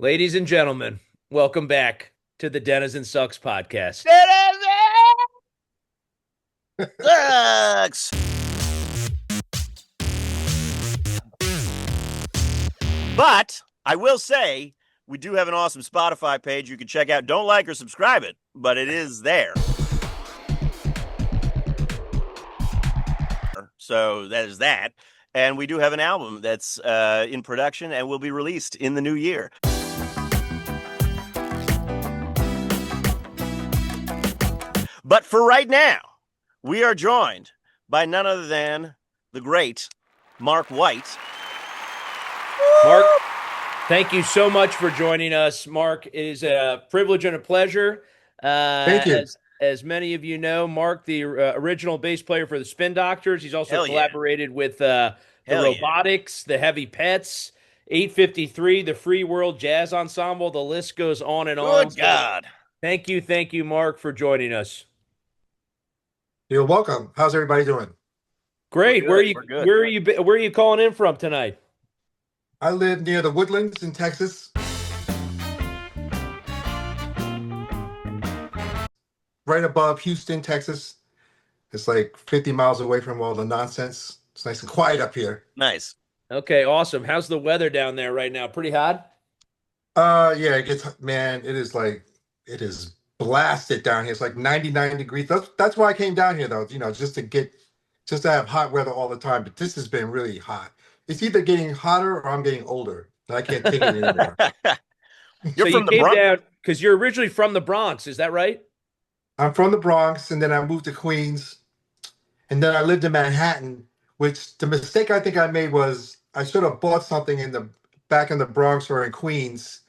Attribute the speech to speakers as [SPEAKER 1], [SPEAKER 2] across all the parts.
[SPEAKER 1] Ladies and gentlemen, welcome back to the Denizen Sucks podcast.
[SPEAKER 2] Sucks. But I will say we do have an awesome Spotify page you can check out. Don't like or subscribe it, but it is there. So that is that. And we do have an album that's in production and will be released in the new year. But for right now, we are joined by none other than the great Mark White.
[SPEAKER 1] Mark, thank you so much for joining us. Mark, it is a privilege and a pleasure.
[SPEAKER 3] Thank you.
[SPEAKER 1] As many of you know, Mark, the original bass player for the Spin Doctors. He's also
[SPEAKER 2] Hell yeah.
[SPEAKER 1] collaborated with the
[SPEAKER 2] Hell yeah.
[SPEAKER 1] Robotics, the Heavy Pets, 853, the Free World Jazz Ensemble. The list goes on and on.
[SPEAKER 2] Good God.
[SPEAKER 1] Thank you, Mark, for joining us.
[SPEAKER 3] You're welcome. How's everybody doing?
[SPEAKER 1] Great.
[SPEAKER 2] We're good.
[SPEAKER 1] Where are you calling in from tonight?
[SPEAKER 3] I live near the Woodlands in Texas. Right above Houston, Texas. It's like 50 miles away from all the nonsense. It's nice and quiet up here.
[SPEAKER 2] Nice.
[SPEAKER 1] Okay, awesome. How's the weather down there right now? Pretty hot?
[SPEAKER 3] Yeah, it is blasted down here. It's like 99 degrees. That's why I came down here though, just to have hot weather all the time. But this has been really hot. It's either getting hotter or I'm getting older. And I can't take it anymore.
[SPEAKER 2] You're from the Bronx?
[SPEAKER 1] Down because you're originally from the Bronx, is that right?
[SPEAKER 3] I'm from the Bronx, and then I moved to Queens, and then I lived in Manhattan, which the mistake I think I made was I should have bought something back in the Bronx or in Queens,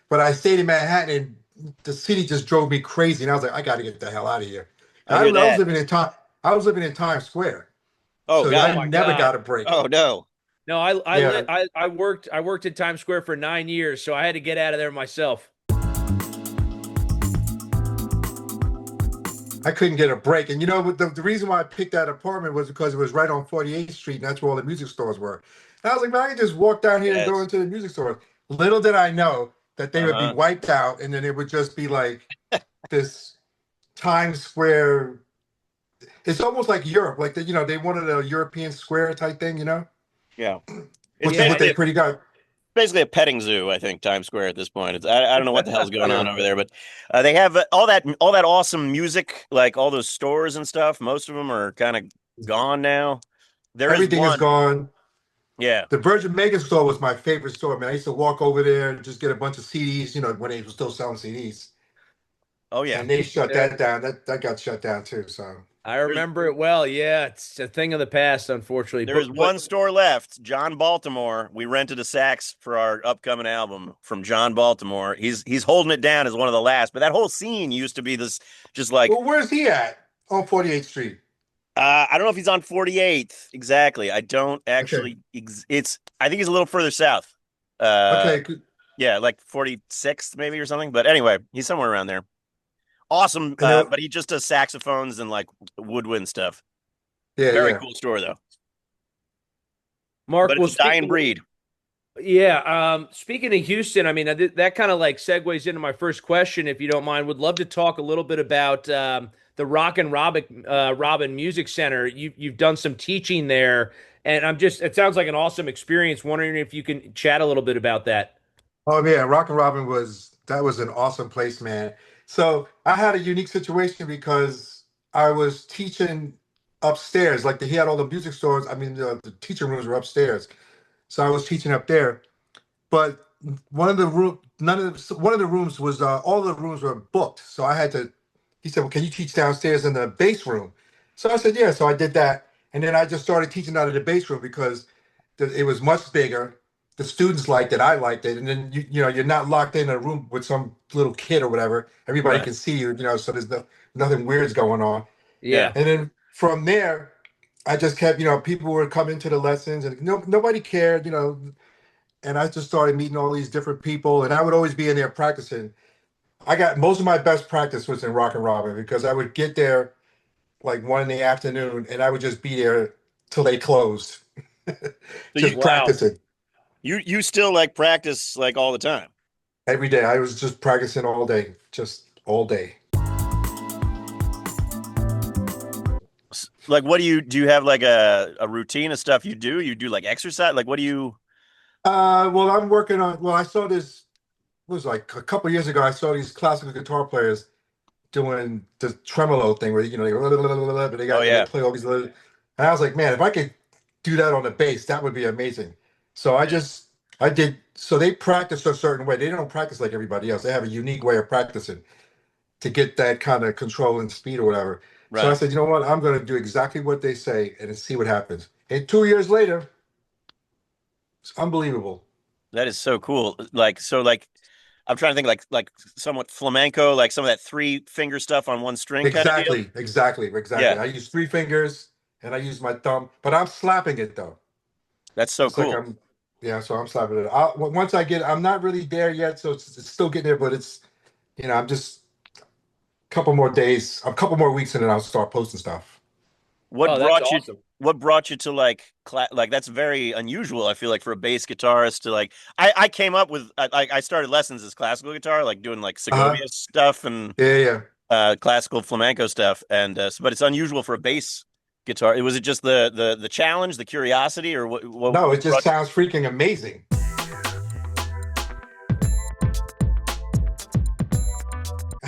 [SPEAKER 3] but I stayed in Manhattan, and the city just drove me crazy, and I was like, I got to get the hell out of here. I was living in Times Square.
[SPEAKER 2] Oh,
[SPEAKER 3] so
[SPEAKER 2] God.
[SPEAKER 3] I never got a break.
[SPEAKER 2] Oh, no.
[SPEAKER 1] No, I worked in Times Square for 9 years, so I had to get out of there myself.
[SPEAKER 3] I couldn't get a break. And the reason why I picked that apartment was because it was right on 48th Street, and that's where all the music stores were. And I was like, man, I could just walk down here and go into the music store. Little did I know that they would be wiped out, and then it would just be like this Times Square. It's almost like Europe, like they wanted a European square type thing,
[SPEAKER 2] Yeah.
[SPEAKER 3] Which is what they pretty got.
[SPEAKER 2] Basically a petting zoo, I think, Times Square at this point. I don't know what the hell's going on over there, but they have all that awesome music, like all those stores and stuff. Most of them are kind of gone now.
[SPEAKER 3] Everything is gone.
[SPEAKER 2] Yeah.
[SPEAKER 3] The Virgin Mega store was my favorite store, man. I used to walk over there and just get a bunch of CDs, when they were still selling CDs.
[SPEAKER 2] Oh, yeah.
[SPEAKER 3] And they shut that down. That got shut down, too, so.
[SPEAKER 1] I remember it well. Yeah, it's a thing of the past, unfortunately.
[SPEAKER 2] There's one store left, John Baltimore. We rented a sax for our upcoming album from John Baltimore. He's holding it down as one of the last, but that whole scene used to be this just like.
[SPEAKER 3] Well, where's he at? On 48th Street.
[SPEAKER 2] I don't know if he's on 48th exactly. I don't actually. Okay. I think he's a little further south.
[SPEAKER 3] Okay.
[SPEAKER 2] Yeah, like 46th maybe or something. But anyway, he's somewhere around there. Awesome, but he just does saxophones and like woodwind stuff.
[SPEAKER 3] Yeah,
[SPEAKER 2] very cool store though.
[SPEAKER 1] Mark,
[SPEAKER 2] but it's a dying breed.
[SPEAKER 1] Yeah. Speaking of Houston, I mean that kind of like segues into my first question, if you don't mind. Would love to talk a little bit about the Rockin' Robin Music Center. You've done some teaching there, and it sounds like an awesome experience. Wondering if you can chat a little bit about that.
[SPEAKER 3] Oh yeah, Rockin' Robin was an awesome place, man. So I had a unique situation because I was teaching upstairs. Like he had all the music stores. I mean, the teaching rooms were upstairs. So I was teaching up there. But one of the rooms was all the rooms were booked. So I had to. He said, "Well, can you teach downstairs in the bass room?" So I said, "Yeah." So I did that, and then I just started teaching out of the bass room because it was much bigger. The students liked it, I liked it, and then you're not locked in a room with some little kid or whatever. Everybody can see you, so there's nothing weird's going on.
[SPEAKER 1] Yeah.
[SPEAKER 3] And then from there, I just kept, people were coming to the lessons, and nobody cared, and I just started meeting all these different people, and I would always be in there practicing. I got most of my best practice was in Rockin' Robin because I would get there like 1 in the afternoon, and I would just be there till they closed, just practicing.
[SPEAKER 2] You still like practice like all the time?
[SPEAKER 3] every day. I was just practicing all day, just all day.
[SPEAKER 2] Like, what do you have like a routine of stuff you do? You do like exercise? Like, what do you?
[SPEAKER 3] Well, I'm working on. Well, I saw this. It was like a couple years ago. I saw these classical guitar players doing the tremolo thing where they but they
[SPEAKER 2] Oh
[SPEAKER 3] got they
[SPEAKER 2] yeah,
[SPEAKER 3] play all these little. And I was like, man, if I could do that on the bass, that would be amazing. So I did. So they practice a certain way. They don't practice like everybody else. They have a unique way of practicing to get that kind of control and speed or whatever. So I
[SPEAKER 2] right.
[SPEAKER 3] said, you know what? I'm going to do exactly what they say and see what happens. And 2 years later, it's unbelievable.
[SPEAKER 2] That is so cool. Like, so like, I'm trying to think like somewhat flamenco, like some of that three finger stuff on one string kind of deal.
[SPEAKER 3] Exactly.
[SPEAKER 2] Yeah,
[SPEAKER 3] I use three fingers and I use my thumb, but I'm slapping it though.
[SPEAKER 2] that's so
[SPEAKER 3] It's like
[SPEAKER 2] cool.
[SPEAKER 3] I'm, yeah, so I'm slapping it. Once I get, I'm not really there yet, so it's still getting there, but I'm just a couple more days, a couple more weeks, and then I'll start posting stuff.
[SPEAKER 2] What
[SPEAKER 1] Oh, that's
[SPEAKER 2] brought you?
[SPEAKER 1] awesome.
[SPEAKER 2] What brought you to like that's very unusual. I feel like for a bass guitarist to like. I came up with I started lessons as classical guitar, like doing like
[SPEAKER 3] Uh-huh.
[SPEAKER 2] Segovia stuff and
[SPEAKER 3] Yeah.
[SPEAKER 2] classical flamenco stuff, and but it's unusual for a bass guitar. Was it just the challenge, the curiosity, or
[SPEAKER 3] No, it
[SPEAKER 2] what
[SPEAKER 3] just
[SPEAKER 2] brought?
[SPEAKER 3] sounds freaking amazing.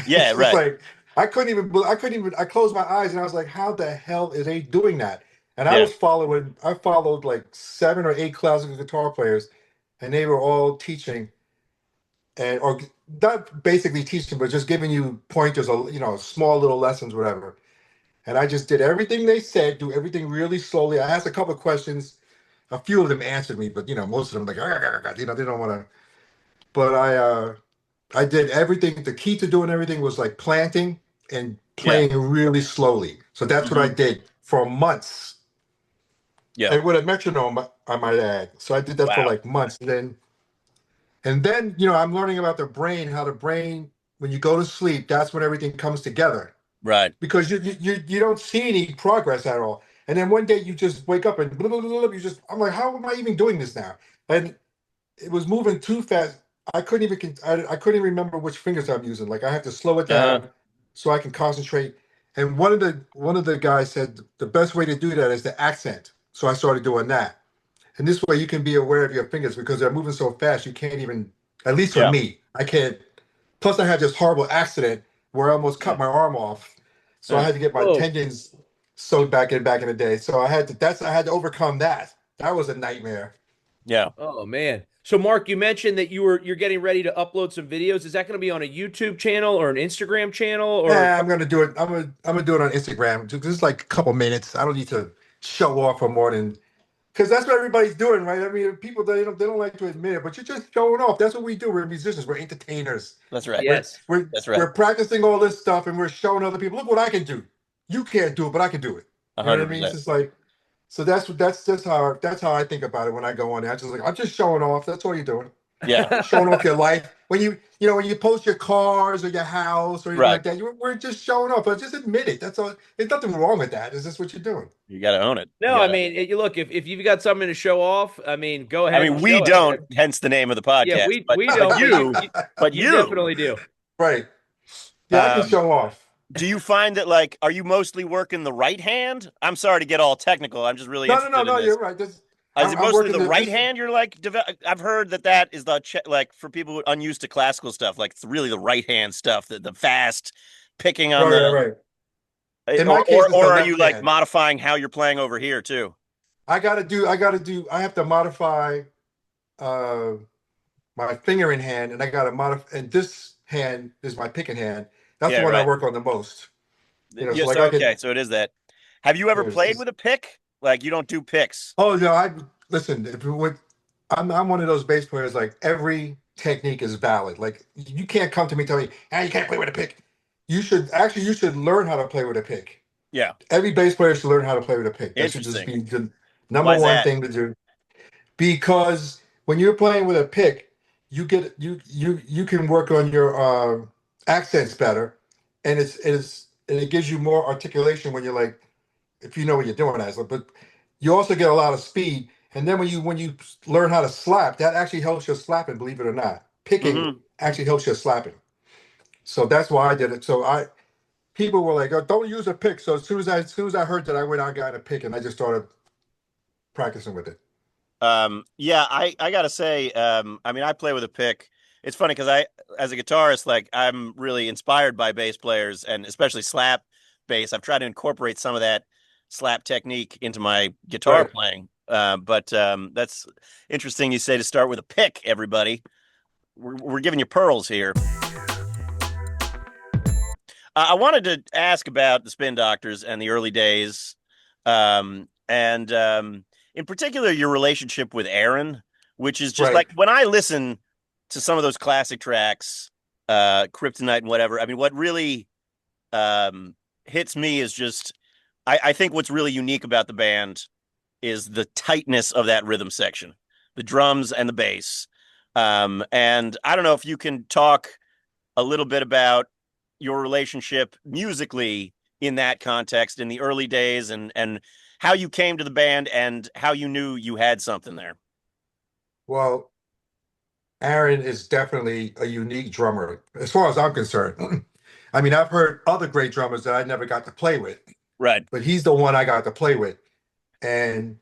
[SPEAKER 2] Yeah,
[SPEAKER 3] It's just
[SPEAKER 2] right.
[SPEAKER 3] like I couldn't even. I closed my eyes and I was like, how the hell are they doing that? And
[SPEAKER 2] Yeah,
[SPEAKER 3] I followed like 7 or 8 classical guitar players, and they were all teaching and or not basically teaching, but just giving you pointers or small little lessons, whatever. And I just did everything they said, do everything really slowly. I asked a couple of questions. A few of them answered me, but most of them like, they don't want to. But I did everything. The key to doing everything was like planting and
[SPEAKER 2] yeah,
[SPEAKER 3] playing really slowly. So that's what I
[SPEAKER 2] hmm
[SPEAKER 3] did for months.
[SPEAKER 2] yeah.
[SPEAKER 3] And with a metronome, I might add. So I did that for
[SPEAKER 2] Wow,
[SPEAKER 3] like months. And then, I'm learning about the brain, how the brain, when you go to sleep, that's when everything comes together
[SPEAKER 2] right.
[SPEAKER 3] because you don't see any progress at all. And then one day you just wake up and blah, blah, blah, blah, I'm like, how am I even doing this now? And it was moving too fast. I couldn't even remember which fingers I'm using. Like I have to slow it
[SPEAKER 2] Uh-huh.
[SPEAKER 3] down so I can concentrate. And one of the guys said the best way to do that is the accent. So I started doing that. And this way you can be aware of your fingers because they're moving so fast you can't even, at least for
[SPEAKER 2] Yeah,
[SPEAKER 3] me, I can't. Plus I had this horrible accident where I almost
[SPEAKER 2] yeah,
[SPEAKER 3] cut my arm off. So I
[SPEAKER 2] uh,
[SPEAKER 3] had to get my
[SPEAKER 1] Whoa.
[SPEAKER 3] tendons sewed back in the day. So I had to overcome that. That was a nightmare.
[SPEAKER 2] yeah.
[SPEAKER 1] Oh man. So Mark, you mentioned that you're getting ready to upload some videos. Is that going to be on a YouTube channel or an Instagram channel or
[SPEAKER 3] Yeah, I'm gonna do it. I'm gonna do it on Instagram. Just like a couple minutes. I don't need to show off for more than because that's what everybody's doing, right? I mean, people they don't like to admit it, but you're just showing off. That's what we do. We're musicians. We're entertainers.
[SPEAKER 2] That's right.
[SPEAKER 3] We're
[SPEAKER 1] yes.
[SPEAKER 3] we're
[SPEAKER 2] That's right.
[SPEAKER 3] we're practicing all this stuff, and we're showing other people. Look what I can do. You can't do it, but I can do it.
[SPEAKER 2] A
[SPEAKER 3] You know what
[SPEAKER 2] hundred
[SPEAKER 3] I mean? It's
[SPEAKER 2] percent.
[SPEAKER 3] just like so. That's how I think about it when I go on there. I'm just showing off. That's all you're doing.
[SPEAKER 2] Yeah.
[SPEAKER 3] Showing off your life. When you post your cars or your house or anything
[SPEAKER 2] Right.
[SPEAKER 3] like that, we're just showing off. But just admit it. That's all. There's nothing wrong with that. It's just what you're doing.
[SPEAKER 2] You got to own it. You
[SPEAKER 1] No, I
[SPEAKER 2] got to.
[SPEAKER 1] mean, you look, if you've got something to show off, I mean, go
[SPEAKER 2] I
[SPEAKER 1] ahead and
[SPEAKER 2] mean, we
[SPEAKER 1] show it. I mean,
[SPEAKER 2] don't. Hence the name of the
[SPEAKER 1] yeah,
[SPEAKER 2] podcast.
[SPEAKER 1] we
[SPEAKER 2] But
[SPEAKER 1] don't, but you,
[SPEAKER 2] you,
[SPEAKER 1] you
[SPEAKER 2] but
[SPEAKER 1] you
[SPEAKER 2] you.
[SPEAKER 1] definitely do.
[SPEAKER 3] Right. Yeah, I can
[SPEAKER 2] Um,
[SPEAKER 3] show off.
[SPEAKER 2] do you find that like, are you mostly working the right hand? I'm sorry to get all technical. I'm just really
[SPEAKER 3] No,
[SPEAKER 2] interested in
[SPEAKER 3] no.
[SPEAKER 2] this.
[SPEAKER 3] You're right.
[SPEAKER 2] Is it
[SPEAKER 3] I'm
[SPEAKER 2] mostly
[SPEAKER 3] working
[SPEAKER 2] the right
[SPEAKER 3] this.
[SPEAKER 2] hand? You're like, I've heard that is like for people who are unused to classical stuff, like it's really the right hand stuff, the fast picking on
[SPEAKER 3] Right. In my
[SPEAKER 2] or
[SPEAKER 3] case, it's the
[SPEAKER 2] or are you
[SPEAKER 3] left
[SPEAKER 2] like
[SPEAKER 3] hand.
[SPEAKER 2] modifying how you're playing over here too?
[SPEAKER 3] I have to modify uh my finger in hand, and I got to modify. And this hand is my picking hand. That's the
[SPEAKER 2] Yeah,
[SPEAKER 3] one I
[SPEAKER 2] right.
[SPEAKER 3] work on the most. So
[SPEAKER 2] Yeah,
[SPEAKER 3] like
[SPEAKER 2] so
[SPEAKER 3] I
[SPEAKER 2] okay,
[SPEAKER 3] could.
[SPEAKER 2] so it is that. Have you ever
[SPEAKER 3] It's
[SPEAKER 2] played
[SPEAKER 3] just,
[SPEAKER 2] with a pick? Like you don't do picks.
[SPEAKER 3] oh no, I listen. If it would, I'm one of those bass players. Like every technique is valid. Like you can't come to me and tell me, ah, you can't play with a pick. You should learn how to play with a pick.
[SPEAKER 2] Yeah.
[SPEAKER 3] Every bass player should learn how to play with a pick. That should just
[SPEAKER 2] Interesting.
[SPEAKER 3] be the
[SPEAKER 2] Why
[SPEAKER 3] number
[SPEAKER 2] is
[SPEAKER 3] one
[SPEAKER 2] that?
[SPEAKER 3] thing to do. Because when you're playing with a pick, you can work on your accents better, and it gives you more articulation when you're like if you know what you're doing as but you also get a lot of speed. And then when you learn how to slap, that actually helps your slapping, believe it or not. picking
[SPEAKER 2] Mhm.
[SPEAKER 3] actually helps your slapping. So that's why I did it. People were like, "Oh, don't use a pick." So as soon as I heard that, I went out and got a pick, and I just started practicing with it.
[SPEAKER 2] Yeah, I gotta say, I mean, I play with a pick. It's funny because as a guitarist, like I'm really inspired by bass players and especially slap bass. I've tried to incorporate some of that slap technique into my guitar
[SPEAKER 3] Right.
[SPEAKER 2] playing. But that's interesting. You say to start with a pick, everybody. We're giving you pearls here. I wanted to ask about the Spin Doctors and the early days, and in particular your relationship with Aaron, which is just
[SPEAKER 3] Right.
[SPEAKER 2] like when I listen to some of those classic tracks, Kryptonite and whatever. I mean, what really hits me is just I think what's really unique about the band is the tightness of that rhythm section, the drums and the bass. And I don't know if you can talk a little bit about your relationship musically in that context in the early days and how you came to the band and how you knew you had something there.
[SPEAKER 3] Well, Aaron is definitely a unique drummer, as far as I'm concerned. I mean, I've heard other great drummers that I never got to play with,
[SPEAKER 2] Right.
[SPEAKER 3] but he's the one I got to play with. And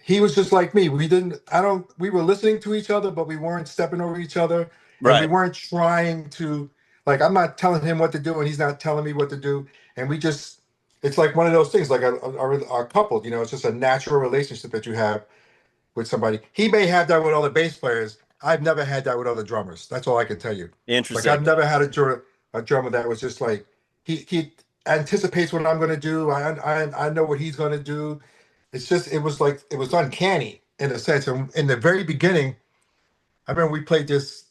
[SPEAKER 3] he was just like me. We were listening to each other, but we weren't stepping over each other. And we
[SPEAKER 2] Right.
[SPEAKER 3] weren't trying to, like, I'm not telling him what to do and he's not telling me what to do. And it's like one of those things, like a couple, it's just a natural relationship that you have with somebody. He may have that with other bass players. I've never had that with other drummers. That's all I can tell you. Like,
[SPEAKER 2] Interesting.
[SPEAKER 3] I've never had a drummer that was just like, he anticipates what I'm going to do. I know what he's going to do. It was uncanny in a sense. And in the very beginning, I remember we played this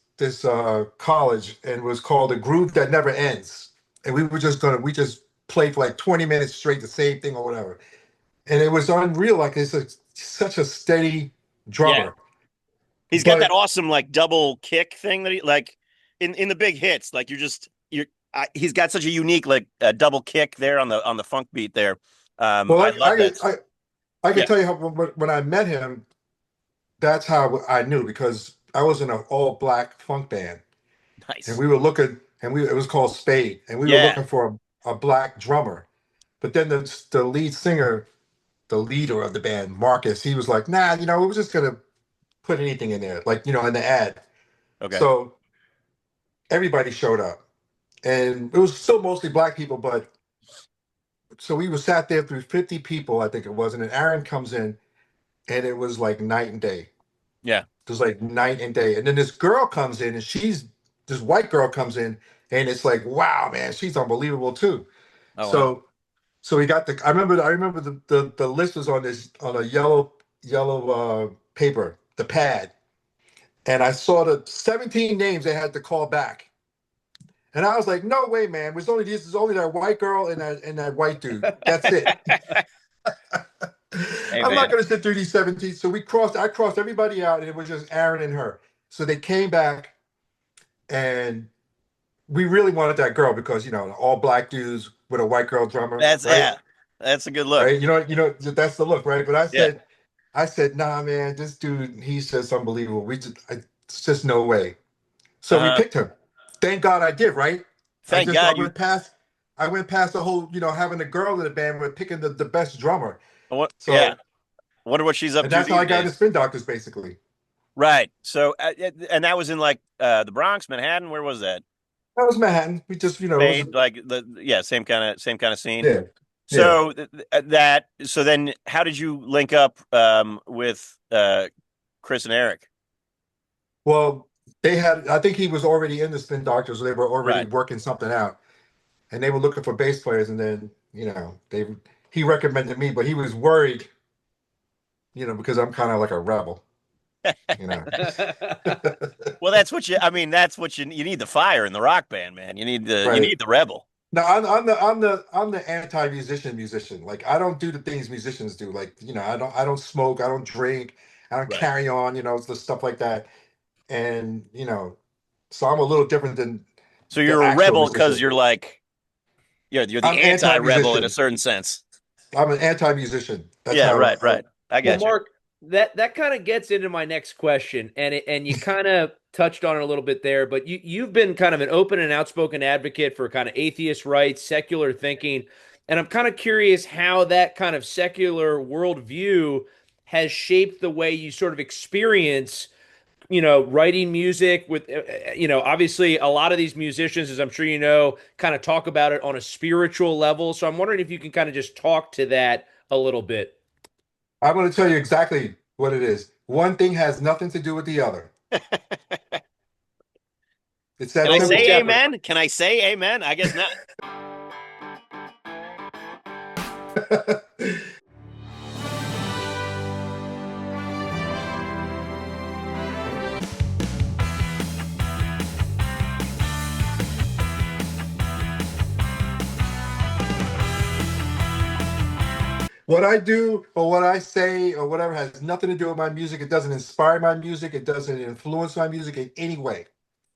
[SPEAKER 3] college and it was called "A Groove That Never Ends," and we just played for like 20 minutes straight the same thing or whatever, and it was unreal. Like such a steady
[SPEAKER 2] Yeah.
[SPEAKER 3] drummer,
[SPEAKER 2] He's got that
[SPEAKER 3] but
[SPEAKER 2] awesome like double kick thing that he like in the big hits. Like he's got such a unique like double kick there on the funk beat there.
[SPEAKER 3] well,
[SPEAKER 2] I love that.
[SPEAKER 3] I can
[SPEAKER 2] Yeah.
[SPEAKER 3] tell you how when I met him, that's how I knew because I was in an all black funk band. And
[SPEAKER 2] Nice.
[SPEAKER 3] we were looking, it was called Spade, and we were
[SPEAKER 2] Yeah.
[SPEAKER 3] looking for a black drummer. But then the lead singer, the leader of the band, Marcus, he was like, "Nah, we were just gonna put anything in there, like in the ad."
[SPEAKER 2] Okay.
[SPEAKER 3] So everybody showed up, and it was still mostly black people, but so we were sat there through 50 people, I think it was, and then Aaron comes in, and it was like night and day.
[SPEAKER 2] Yeah.
[SPEAKER 3] It was like night and day, and then this girl comes in, and this white girl comes in, and it's like, wow, man, she's unbelievable too.
[SPEAKER 2] Oh wow.
[SPEAKER 3] So so we got I remember the list was on a yellow paper, the pad, and I saw the 17 names they had to call back. And I was like, no way, man. This is only that white girl and that white dude. That's it.
[SPEAKER 2] Hey
[SPEAKER 3] I'm not
[SPEAKER 2] man.
[SPEAKER 3] gonna sit through these 17. So I crossed everybody out, and it was just Aaron and her. So they came back and we really wanted that girl because all black dudes with a white girl drummer,
[SPEAKER 2] That's
[SPEAKER 3] right?
[SPEAKER 2] yeah. That's a good look.
[SPEAKER 3] Right? That's the look, right? But
[SPEAKER 2] Yeah.
[SPEAKER 3] I said, nah, man, this dude, he's just unbelievable. It's just no way. So we
[SPEAKER 2] Uh,
[SPEAKER 3] picked him. Thank God I did, right?
[SPEAKER 2] thank God you.
[SPEAKER 3] I went past the whole, having a girl in the band, with picking the best drummer.
[SPEAKER 2] What? Yeah.
[SPEAKER 3] So,
[SPEAKER 2] Wonder what she's up
[SPEAKER 3] and
[SPEAKER 2] to
[SPEAKER 3] that's how
[SPEAKER 2] these
[SPEAKER 3] I got into
[SPEAKER 2] days.
[SPEAKER 3] Spin Doctors, basically.
[SPEAKER 2] Right. So, and that was in like the Bronx, Manhattan. Where was that?
[SPEAKER 3] That was Manhattan. We just, it was,
[SPEAKER 2] Spade, like the yeah, same kind of scene.
[SPEAKER 3] yeah, yeah.
[SPEAKER 2] So so then how did you link up with Chris and Eric?
[SPEAKER 3] Well, I think he was already in the Spin Doctors, so they were already
[SPEAKER 2] Right.
[SPEAKER 3] working something out. And they were looking for bass players, and then he recommended me, but he was worried, because I'm kind of like a rebel, you know.
[SPEAKER 2] Well, that's what you need the fire in the rock band, man. You
[SPEAKER 3] Right
[SPEAKER 2] need the rebel.
[SPEAKER 3] now, I'm the anti-musician. Like, I don't do the things musicians do. Like, I don't smoke, I don't drink, I don't
[SPEAKER 2] Right.
[SPEAKER 3] carry on, the stuff like that. And so I'm a little different than
[SPEAKER 2] So
[SPEAKER 3] the
[SPEAKER 2] you're a
[SPEAKER 3] actual
[SPEAKER 2] rebel because
[SPEAKER 3] musician.
[SPEAKER 2] you're the
[SPEAKER 3] I'm
[SPEAKER 2] anti-rebel in a
[SPEAKER 3] anti-musician.
[SPEAKER 2] certain sense.
[SPEAKER 3] I'm an anti-musician. That's
[SPEAKER 2] Yeah,
[SPEAKER 3] how
[SPEAKER 2] right. I
[SPEAKER 1] Well,
[SPEAKER 2] got you.
[SPEAKER 1] Mark, that kind of gets into my next question, and you kind of touched on it a little bit there, but you've been kind of an open and outspoken advocate for kind of atheist rights, secular thinking, and I'm kind of curious how that kind of secular worldview has shaped the way you sort of experience, writing music with, obviously a lot of these musicians, as I'm sure you know, kind of talk about it on a spiritual level. So I'm wondering if you can kind of just talk to that a little bit.
[SPEAKER 3] I'm going to tell you exactly what it is. One thing has nothing to do with the other. It's that
[SPEAKER 2] Can I
[SPEAKER 1] Totally
[SPEAKER 3] simple.
[SPEAKER 2] say
[SPEAKER 1] separate.
[SPEAKER 2] amen? Can I say amen? I guess not.
[SPEAKER 3] What I do or what I say or whatever has nothing to do with my music. It doesn't inspire my music. It doesn't influence my music in any way.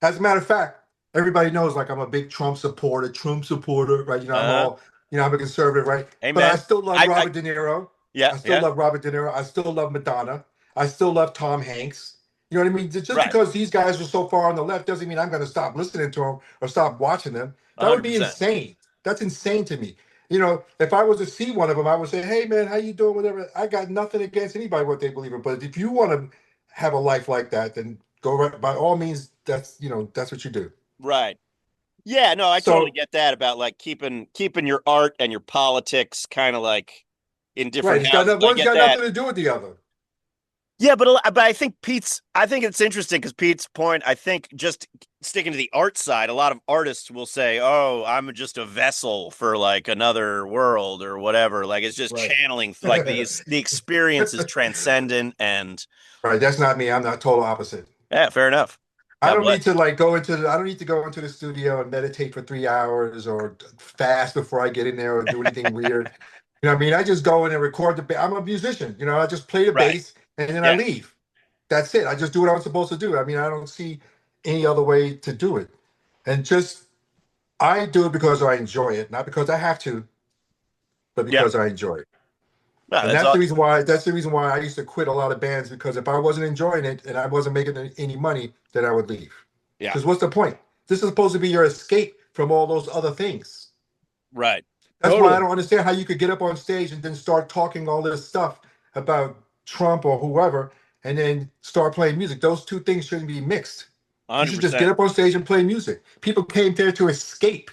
[SPEAKER 3] As a matter of fact, everybody knows like I'm a big Trump supporter, right? I'm
[SPEAKER 2] Uh-huh.
[SPEAKER 3] all, I'm a conservative, right? But I
[SPEAKER 2] Amen.
[SPEAKER 3] still love
[SPEAKER 2] I
[SPEAKER 3] Robert De Niro.
[SPEAKER 2] yeah,
[SPEAKER 3] I still
[SPEAKER 2] yeah.
[SPEAKER 3] love Robert De Niro. I still love Madonna. I still love Tom Hanks. You know what I mean? Just
[SPEAKER 2] Right.
[SPEAKER 3] because these guys are so far on the left doesn't mean I'm going to stop listening to them or stop watching them. That would be
[SPEAKER 2] 100%.
[SPEAKER 3] insane. That's insane to me. If I was to see one of them, I would say, "Hey, man, how you doing?" Whatever. I got nothing against anybody what they believe in, but if you want to have a life like that, then go right. By all means, that's what you do.
[SPEAKER 2] Right. Yeah, no, I totally
[SPEAKER 3] So,
[SPEAKER 2] get that about like keeping your art and your politics kind of like in
[SPEAKER 3] right,
[SPEAKER 2] different houses. I
[SPEAKER 3] one's
[SPEAKER 2] get
[SPEAKER 3] got
[SPEAKER 2] that.
[SPEAKER 3] nothing to do with the other.
[SPEAKER 2] Yeah, but I think it's interesting because Pete's point, I think just sticking to the art side, a lot of artists will say, "Oh, I'm just a vessel for like another world or whatever." Like it's just
[SPEAKER 3] Right.
[SPEAKER 2] channeling like the experience is transcendent and
[SPEAKER 3] Right. That's not me. I'm not total opposite.
[SPEAKER 2] yeah, fair enough.
[SPEAKER 3] I
[SPEAKER 2] God
[SPEAKER 3] don't need
[SPEAKER 2] bless.
[SPEAKER 3] to I don't need to go into the studio and meditate for 3 hours or fast before I get in there or do anything weird. You know what I mean? I just go in and record the I'm a musician, I just play the
[SPEAKER 2] Right.
[SPEAKER 3] bass and then I
[SPEAKER 2] Yeah.
[SPEAKER 3] leave. That's it. I just do what I'm supposed to do. I mean, I don't see any other way to do it. And just I do it because I enjoy it, not because I have to, but
[SPEAKER 2] Yeah.
[SPEAKER 3] because I enjoy it.
[SPEAKER 2] No,
[SPEAKER 3] And
[SPEAKER 2] that's all.
[SPEAKER 3] that's the reason why I used to quit a lot of bands because if I wasn't enjoying it and I wasn't making any money, then I would leave.
[SPEAKER 2] Yeah.
[SPEAKER 3] Because what's the point? This is supposed to be your escape from all those other things.
[SPEAKER 2] Right.
[SPEAKER 3] That's why I
[SPEAKER 1] Totally.
[SPEAKER 3] don't understand how you could get up on stage and then start talking all this stuff about Trump or whoever and then start playing music. Those two things shouldn't be mixed. You should just
[SPEAKER 2] 100%.
[SPEAKER 3] get up on stage and play music. People came there to escape.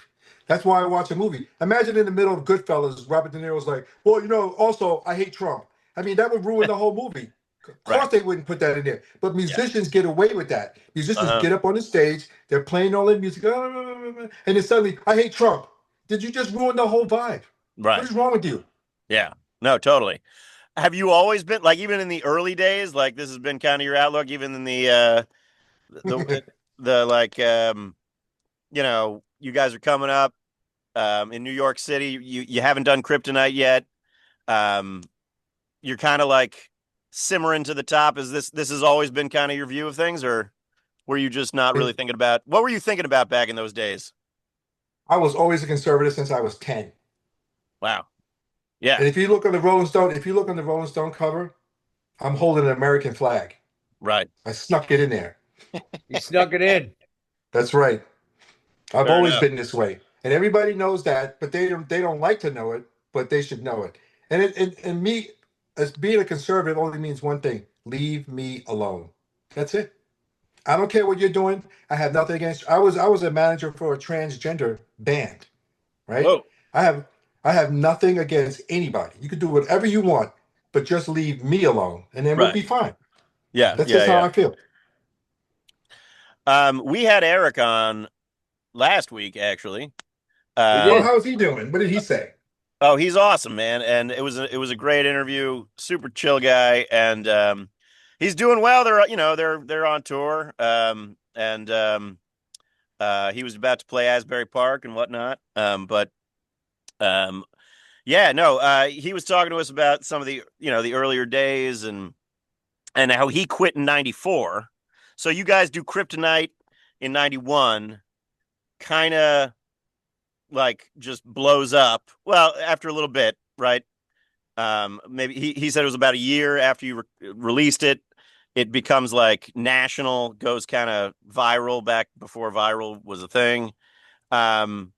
[SPEAKER 3] That's why I watch a movie. Imagine in the middle of Goodfellas, Robert De Niro's like, well, also, I hate Trump. I mean, that would ruin the whole movie. Of
[SPEAKER 2] Right.
[SPEAKER 3] course, they wouldn't put that in there. But
[SPEAKER 2] Yeah.
[SPEAKER 3] musicians get away with that. Musicians
[SPEAKER 2] Uh-huh.
[SPEAKER 3] get up on the stage, they're playing all their music, and then suddenly, I hate Trump. Did you just ruin the whole vibe? What
[SPEAKER 2] Right.
[SPEAKER 3] is wrong with you?
[SPEAKER 2] Yeah. No, totally. Have you always been like even in the early days, like this has been kind of your outlook, even in the the like you guys are coming up in New York City. You haven't done Kryptonite yet. Um, you're kind of like simmering to the top. Is this has always been kind of your view of things, or were you just not really thinking about what were you thinking about back in those days?
[SPEAKER 3] I was always a conservative since I was 10.
[SPEAKER 2] Wow. Yeah.
[SPEAKER 3] And if you look on the Rolling Stone cover, I'm holding an American flag.
[SPEAKER 2] Right.
[SPEAKER 3] I snuck it in there.
[SPEAKER 1] You snuck it in.
[SPEAKER 3] That's right. I've
[SPEAKER 2] Fair
[SPEAKER 3] always
[SPEAKER 2] enough.
[SPEAKER 3] been this way, and everybody knows that, but they don't like to know it, but they should know it. And me as being a conservative only means one thing: leave me alone. That's it. I don't care what you're doing. I have nothing against. I was a manager for a transgender band, right?
[SPEAKER 2] Whoa.
[SPEAKER 3] I have I have nothing against anybody. You can do whatever you want, but just leave me alone, and then we'll
[SPEAKER 2] Right.
[SPEAKER 3] be fine.
[SPEAKER 2] Yeah.
[SPEAKER 3] That's
[SPEAKER 2] Yeah.
[SPEAKER 3] just how
[SPEAKER 2] Yeah.
[SPEAKER 3] I feel.
[SPEAKER 2] We had Eric on last week, actually.
[SPEAKER 1] We
[SPEAKER 3] Oh,
[SPEAKER 1] did.
[SPEAKER 2] Um,
[SPEAKER 3] how's he doing? What did he say?
[SPEAKER 2] oh, he's awesome, man, and it was a great interview. Super chill guy, and he's doing well. They're on tour, and he was about to play Asbury Park and whatnot. But um, yeah, no, he was talking to us about some of the earlier days and how he quit in '94. So you guys do Kryptonite in '91, kind of like just blows up. Well, after a little bit, right? maybe he said it was about a year after you released it. It becomes like national, goes kind of viral back before viral was a thing. Um,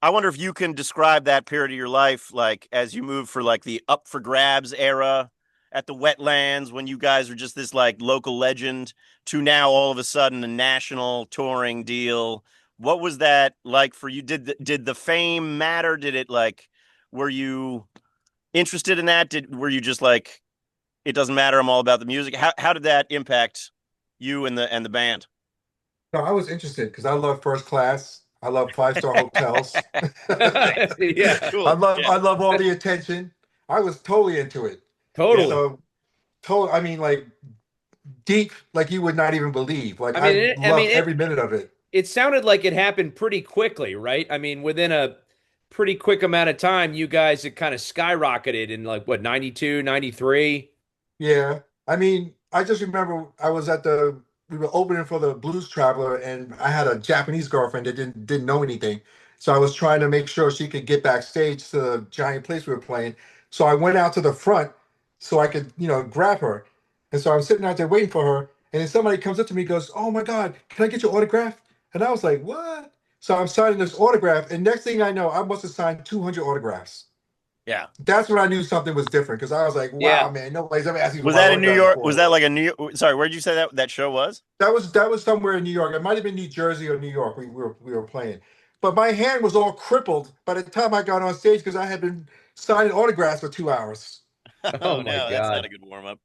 [SPEAKER 2] I wonder if you can describe that period of your life, like as you move for like the up for grabs era at the wetlands when you guys are just this like local legend to now all of a sudden a national touring deal. What was that like for you? Did the fame matter? Did it like were you interested in that? Were you just like it doesn't matter, I'm all about the music? How did that impact you and the band?
[SPEAKER 3] No, I was interested because I love first class. I love five-star hotels.
[SPEAKER 1] Yeah,
[SPEAKER 2] Cool. Yeah.
[SPEAKER 3] I love all the attention. I was totally into it.
[SPEAKER 1] totally.
[SPEAKER 3] So I mean, like deep, like you would not even believe. Like I
[SPEAKER 1] I mean
[SPEAKER 3] loved
[SPEAKER 1] it
[SPEAKER 3] every minute of it.
[SPEAKER 1] it sounded like it happened pretty quickly, right? I mean, within a pretty quick amount of time, you guys had kind of skyrocketed in like what, 92, 93.
[SPEAKER 3] Yeah. I mean, I just remember I was at we were opening for the Blues Traveler, and I had a Japanese girlfriend that didn't know anything. So I was trying to make sure she could get backstage to the giant place we were playing. So I went out to the front so I could, grab her. And so I'm sitting out there waiting for her. And then somebody comes up to me and goes, "Oh my God, can I get your autograph?" And I was like, "What?" So I'm signing this autograph. And next thing I know, I must have signed 200 autographs.
[SPEAKER 2] Yeah.
[SPEAKER 3] That's when I knew something was different because I was like,
[SPEAKER 1] Yeah.
[SPEAKER 3] "Wow, man, nobody's ever asked me for
[SPEAKER 2] Was
[SPEAKER 3] my
[SPEAKER 2] that in New
[SPEAKER 3] autograph
[SPEAKER 2] York? Was
[SPEAKER 3] before."
[SPEAKER 2] that like a New York? Sorry, where did you say that show was?
[SPEAKER 3] That was somewhere in New York. It might have been New Jersey or New York. We were playing, but my hand was all crippled by the time I got on stage because I had been signing autographs for 2 hours.
[SPEAKER 1] Oh
[SPEAKER 2] Oh
[SPEAKER 1] my
[SPEAKER 2] no, that's not
[SPEAKER 1] God.
[SPEAKER 2] a good warm up.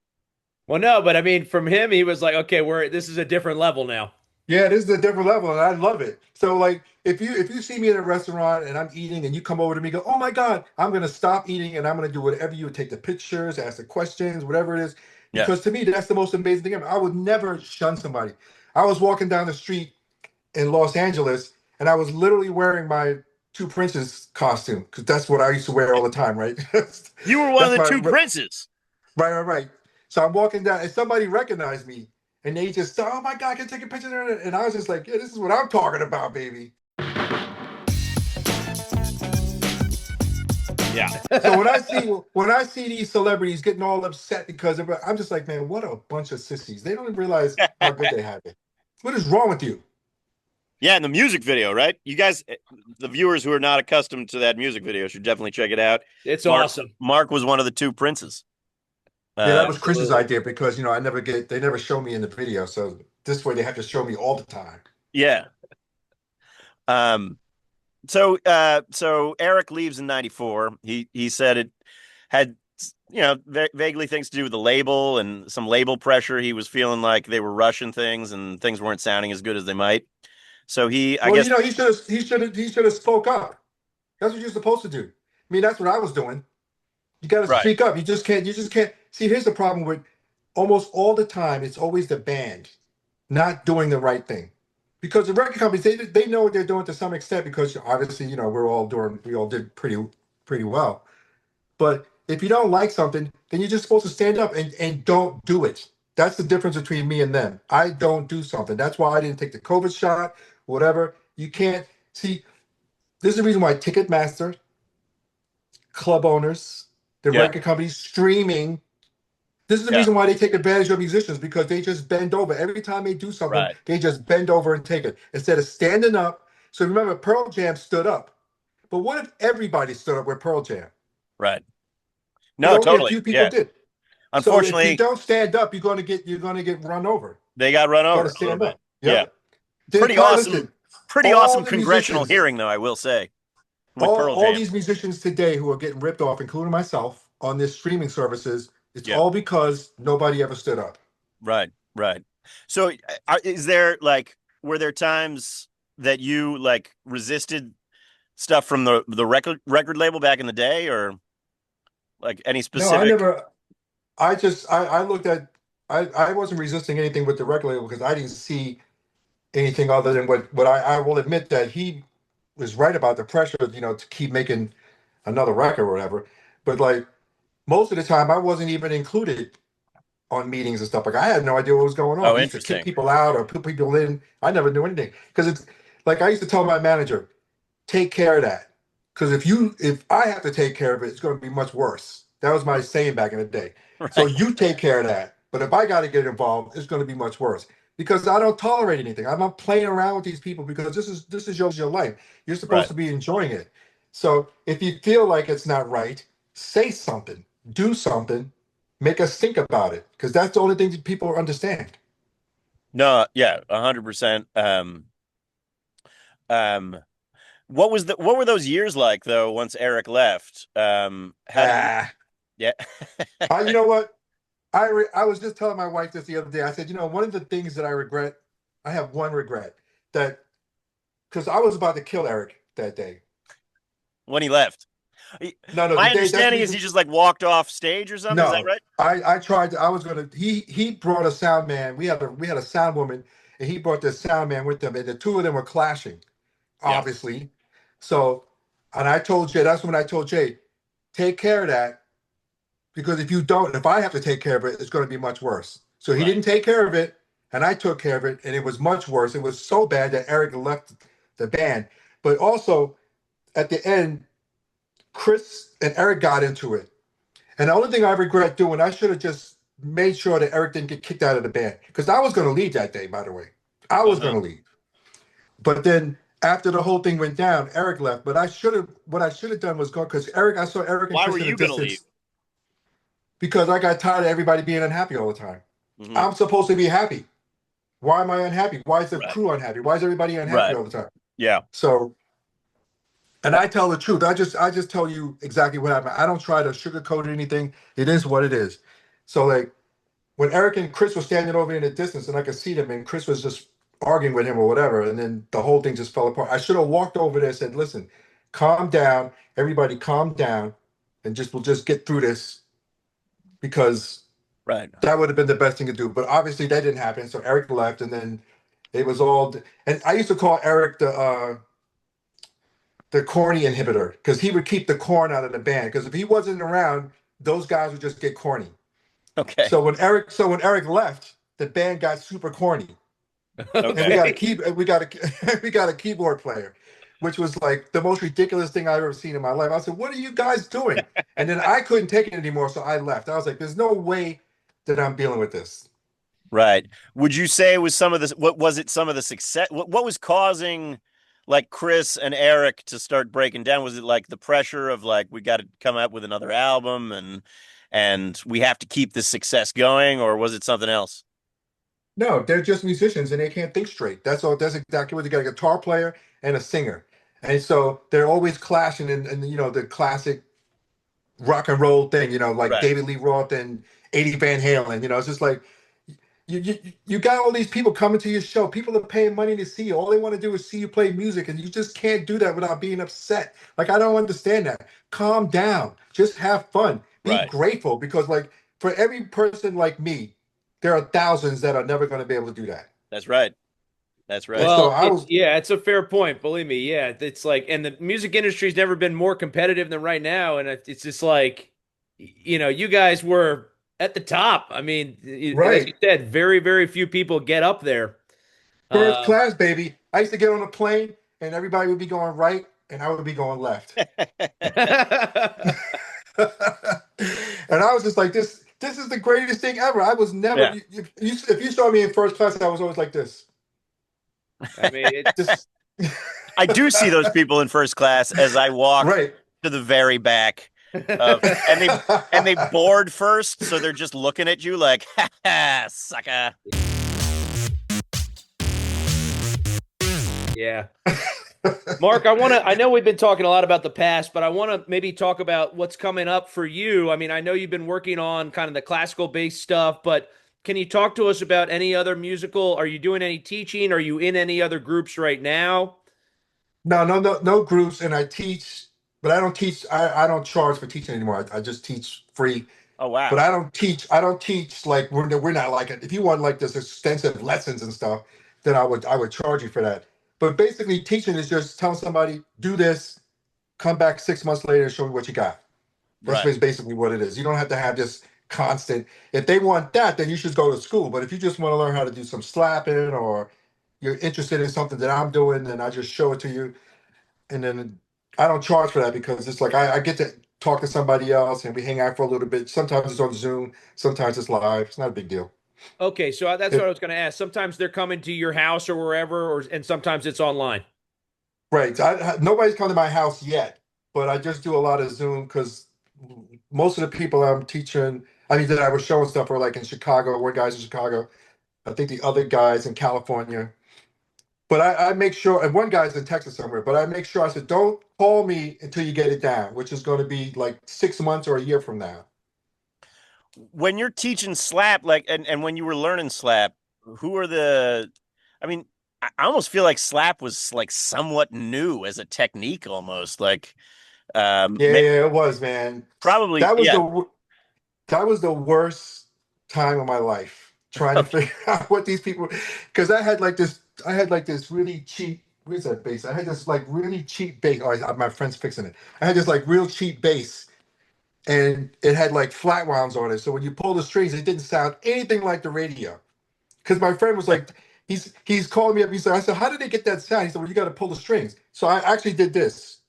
[SPEAKER 1] Well, no, but I mean, from him, he was like, okay, this is a different level now.
[SPEAKER 3] Yeah, this is a different level, and I love it. So, like, if you see me in a restaurant and I'm eating, and you come over to me, and go, "Oh my God," I'm gonna stop eating, and I'm gonna do whatever you would, take the pictures, ask the questions, whatever it is,
[SPEAKER 2] Yeah.
[SPEAKER 3] because to me that's the most amazing thing ever. I would never shun somebody. I was walking down the street in Los Angeles, and I was literally wearing my Two Princes costume because that's what I used to wear all the time, right?
[SPEAKER 2] You were one of
[SPEAKER 3] That's
[SPEAKER 2] the
[SPEAKER 3] my
[SPEAKER 2] two princes.
[SPEAKER 3] right. So I'm walking down, and somebody recognized me, and they just said, "Oh my God, can I take a picture there?" And I was just like, "Yeah, this is what I'm talking about, baby."
[SPEAKER 2] Yeah.
[SPEAKER 3] So when I see these celebrities getting all upset because of it, I'm just like, man, what a bunch of sissies. They don't even realize how good they have it. What is wrong with you?
[SPEAKER 2] Yeah, and the music video, right? You guys, the viewers who are not accustomed to that music video should definitely check it out.
[SPEAKER 1] It's
[SPEAKER 2] Mark
[SPEAKER 1] awesome.
[SPEAKER 2] Mark was one of the two princes.
[SPEAKER 3] Yeah, that was Chris's
[SPEAKER 1] Absolutely.
[SPEAKER 3] idea because they never show me in the video, so this way they have to show me all the time.
[SPEAKER 2] Yeah. Um. So Eric leaves in '94. He said it had vaguely things to do with the label and some label pressure. He was feeling like they were rushing things and things weren't sounding as good as they might. So I
[SPEAKER 3] Well,
[SPEAKER 2] guess,
[SPEAKER 3] he should have spoke up. That's what you're supposed to do. I mean, that's what I was doing. You got to
[SPEAKER 2] right,
[SPEAKER 3] speak up. You just can't. See, here's the problem with almost all the time. It's always the band not doing the right thing, because the record companies they know what they're doing to some extent because obviously we all did pretty well. But if you don't like something, then you're just supposed to stand up and don't do it. That's the difference between me and them. I don't do something. That's why I didn't take the COVID shot, whatever. You can't see. This is the reason why Ticketmaster, club owners, the
[SPEAKER 2] yeah,
[SPEAKER 3] record companies, streaming. This is the
[SPEAKER 2] yeah,
[SPEAKER 3] reason why they take advantage of musicians because they just bend over. Every time they do something,
[SPEAKER 2] right,
[SPEAKER 3] they just bend over and take it instead of standing up. So remember, Pearl Jam stood up. But what if everybody stood up with Pearl Jam?
[SPEAKER 2] right.
[SPEAKER 3] But
[SPEAKER 2] No,
[SPEAKER 3] only a
[SPEAKER 2] totally.
[SPEAKER 3] few people
[SPEAKER 2] Yeah.
[SPEAKER 3] did. So if you
[SPEAKER 2] Unfortunately,
[SPEAKER 3] don't stand up, you're gonna get run over.
[SPEAKER 2] they got run
[SPEAKER 3] You got to
[SPEAKER 2] over a little
[SPEAKER 3] stand
[SPEAKER 2] bit.
[SPEAKER 3] up.
[SPEAKER 2] Yeah.
[SPEAKER 3] Yep.
[SPEAKER 2] Pretty awesome.
[SPEAKER 3] Listen,
[SPEAKER 2] Pretty
[SPEAKER 3] all
[SPEAKER 2] awesome
[SPEAKER 3] the
[SPEAKER 2] congressional
[SPEAKER 3] musicians,
[SPEAKER 2] hearing, though, I will say, with
[SPEAKER 3] all
[SPEAKER 2] Pearl
[SPEAKER 3] all
[SPEAKER 2] Jam.
[SPEAKER 3] these musicians today who are getting ripped off, including myself, on this streaming services, it's
[SPEAKER 2] Yeah.
[SPEAKER 3] all because nobody ever stood up.
[SPEAKER 2] Right. Right. So, is there like, were there times that you like resisted stuff from the record label back in the day, or like any
[SPEAKER 3] No, I
[SPEAKER 2] specific?
[SPEAKER 3] never. I looked at. I wasn't resisting anything with the record label because I didn't see anything other than what I will admit that he was right about the pressure, to keep making another record or whatever. But like most of the time, I wasn't even included on meetings and stuff. Like I had no idea what was going on.
[SPEAKER 2] Oh,
[SPEAKER 3] He used to kick
[SPEAKER 2] interesting.
[SPEAKER 3] people out or put people in. I never knew anything because it's like I used to tell my manager, take care of that. Because if I have to take care of it, it's going to be much worse. That was my saying back in the day. So
[SPEAKER 2] Right.
[SPEAKER 3] you take care of that. But if I got to get involved, it's going to be much worse because I don't tolerate anything. I'm not playing around with these people because this is your life. You're supposed
[SPEAKER 2] Right.
[SPEAKER 3] to be enjoying it. So if you feel like it's not right, say something, do something, make us think about it because that's the only thing that people understand.
[SPEAKER 2] No, yeah, 100%. Um, what were those years like though once Eric left? How did you,
[SPEAKER 3] Ah,
[SPEAKER 2] yeah.
[SPEAKER 3] you know what? I was just telling my wife this the other day. I said, one of the things that I regret, I have one regret that because I was about to kill Eric that day.
[SPEAKER 2] When he left?
[SPEAKER 3] No, the
[SPEAKER 2] My
[SPEAKER 3] day that's the
[SPEAKER 2] understanding is he
[SPEAKER 3] reason.
[SPEAKER 2] just like walked off stage or something. Is that
[SPEAKER 3] No,
[SPEAKER 2] right?
[SPEAKER 3] I tried to. I was gonna. He brought a sound man. We had a sound woman, and he brought this sound man with him, and the two of them were clashing,
[SPEAKER 2] Yeah.
[SPEAKER 3] obviously. So, and I told Jay. That's when I told Jay, take care of that because if you don't, if I have to take care of it, it's going to be much worse. So he
[SPEAKER 2] Right.
[SPEAKER 3] didn't take care of it, and I took care of it, and it was much worse. It was so bad that Eric left the band. But also at the end, Chris and Eric got into it. And the only thing I regret doing, I should have just made sure that Eric didn't get kicked out of the band because I was going to leave that day, by the way. I was
[SPEAKER 2] Uh-huh.
[SPEAKER 3] going to leave. But then after the whole thing went down, Eric left. But what I should have done was go because I saw Eric and
[SPEAKER 2] Why were
[SPEAKER 3] Chris in the
[SPEAKER 2] you gonna leave?
[SPEAKER 3] distance because I got tired of everybody being unhappy all the time.
[SPEAKER 2] Hmm.
[SPEAKER 3] I'm supposed to be happy. Why am I unhappy? Why is the
[SPEAKER 2] Right.
[SPEAKER 3] crew unhappy? Why is everybody unhappy
[SPEAKER 2] Right.
[SPEAKER 3] all the time?
[SPEAKER 2] Yeah.
[SPEAKER 3] So, and I tell the truth. I just tell you exactly what happened. I don't try to sugarcoat anything. It is what it is. So like when Eric and Chris were standing over in the distance and I could see them and Chris was just arguing with him or whatever, and then the whole thing just fell apart. I should have walked over there and said, listen, calm down, everybody calm down, and we'll just get through this because
[SPEAKER 2] Right.
[SPEAKER 3] that would have been the best thing to do. But obviously that didn't happen. So Eric left and then it was all and I used to call Eric the corny inhibitor because he would keep the corn out of the band. Because if he wasn't around, those guys would just get corny.
[SPEAKER 2] Okay.
[SPEAKER 3] So when Eric left, the band got super corny, and we
[SPEAKER 2] Okay.
[SPEAKER 3] got to keep we got a we got a keyboard player, which was like the most ridiculous thing I've ever seen in my life. I said, "What are you guys doing?" And then I couldn't take it anymore, so I left. I was like, "There's no way that I'm dealing with this."
[SPEAKER 2] Right. Would you say it was some of this? What was it? Some of the success? What was causing like Chris and Eric to start breaking down? Was it like the pressure of like we got to come out with another album and we have to keep this success going, or was it something else?
[SPEAKER 3] No, they're just musicians and they can't think straight. That's all. That's exactly what they got, a guitar player and a singer. And so they're always clashing in the classic rock and roll thing, like
[SPEAKER 2] Right.
[SPEAKER 3] David Lee Roth and Eddie Van Halen. It's just like you got all these people coming to your show. People are paying money to see you. All they want to do is see you play music, and you just can't do that without being upset. Like I don't understand that. Calm down. Just have fun. Be
[SPEAKER 2] Right.
[SPEAKER 3] grateful because like for every person like me, there are thousands that are never going to be able to do that.
[SPEAKER 2] That's right. That's
[SPEAKER 3] And
[SPEAKER 2] right.
[SPEAKER 3] so
[SPEAKER 1] Well,
[SPEAKER 3] I was
[SPEAKER 1] it's a fair point. Believe me, yeah, it's like, and the music industry's never been more competitive than right now, and it's just like, you guys were at the top. I mean, like you
[SPEAKER 3] right.
[SPEAKER 1] said, very, very few people get up there.
[SPEAKER 3] First
[SPEAKER 1] Uh,
[SPEAKER 3] class, baby. I used to get on a plane and everybody would be going right and I would be going left. And I was just like, this is the greatest thing ever. I was never
[SPEAKER 2] Yeah.
[SPEAKER 3] if you saw me in first class, I was always like this.
[SPEAKER 1] I mean,
[SPEAKER 3] This
[SPEAKER 2] I do see those people in first class as I walk
[SPEAKER 3] right.
[SPEAKER 2] to the very back of and they board first, so they're just looking at you like, ha ha, sucker.
[SPEAKER 1] yeah. Mark, I know we've been talking a lot about the past, but I want to maybe talk about what's coming up for you. I mean, I know you've been working on kind of the classical based stuff, but can you talk to us about any other musical? Are you doing any teaching? Are you in any other groups right now?
[SPEAKER 3] No groups, and I teach, but I don't teach. I don't charge for teaching anymore. I just teach free.
[SPEAKER 2] Oh wow.
[SPEAKER 3] But I don't teach. I don't teach like we're not like it. If you want like this extensive lessons and stuff, then I would charge you for that. But basically, teaching is just telling somebody do this, come back 6 months later and show me what you got. That's
[SPEAKER 2] Right.
[SPEAKER 3] basically what it is. You don't have to have this constant. If they want that, then you should go to school. But if you just want to learn how to do some slapping or you're interested in something that I'm doing, then I just show it to you. And then I don't charge for that because it's like I get to. talk to somebody else, and we hang out for a little bit. Sometimes it's on Zoom, sometimes it's live. It's not a big deal.
[SPEAKER 1] Okay, so that's what I was going to ask. Sometimes they're coming to your house or wherever, or and sometimes it's online.
[SPEAKER 3] Right. Nobody's come to my house yet, but I just do a lot of Zoom because most of the people I'm teaching, I mean, that I was showing stuff are like in Chicago. One guy's in Chicago. I think the other guy's in California. But I make sure, and one guy's in Texas somewhere, but I make sure I said, don't call me until you get it down, which is going to be like 6 months or a year from now.
[SPEAKER 2] When you're teaching slap, like, and when you were learning slap, who are the, I mean, I almost feel like slap was like somewhat new as a technique almost like,
[SPEAKER 3] Yeah, it was, man.
[SPEAKER 2] probably,
[SPEAKER 3] That was
[SPEAKER 2] yeah.
[SPEAKER 3] that was the worst time of my life trying to figure out what these people, because I had like this really cheap, where's that bass? I had this like really cheap bass. Oh, my friend's fixing it. I had this like real cheap bass, and it had like flat wounds on it. So when you pull the strings, it didn't sound anything like the radio. Because my friend was like, he's calling me up. He said, I said, how did they get that sound? He said, well, you got to pull the strings. So I actually did this.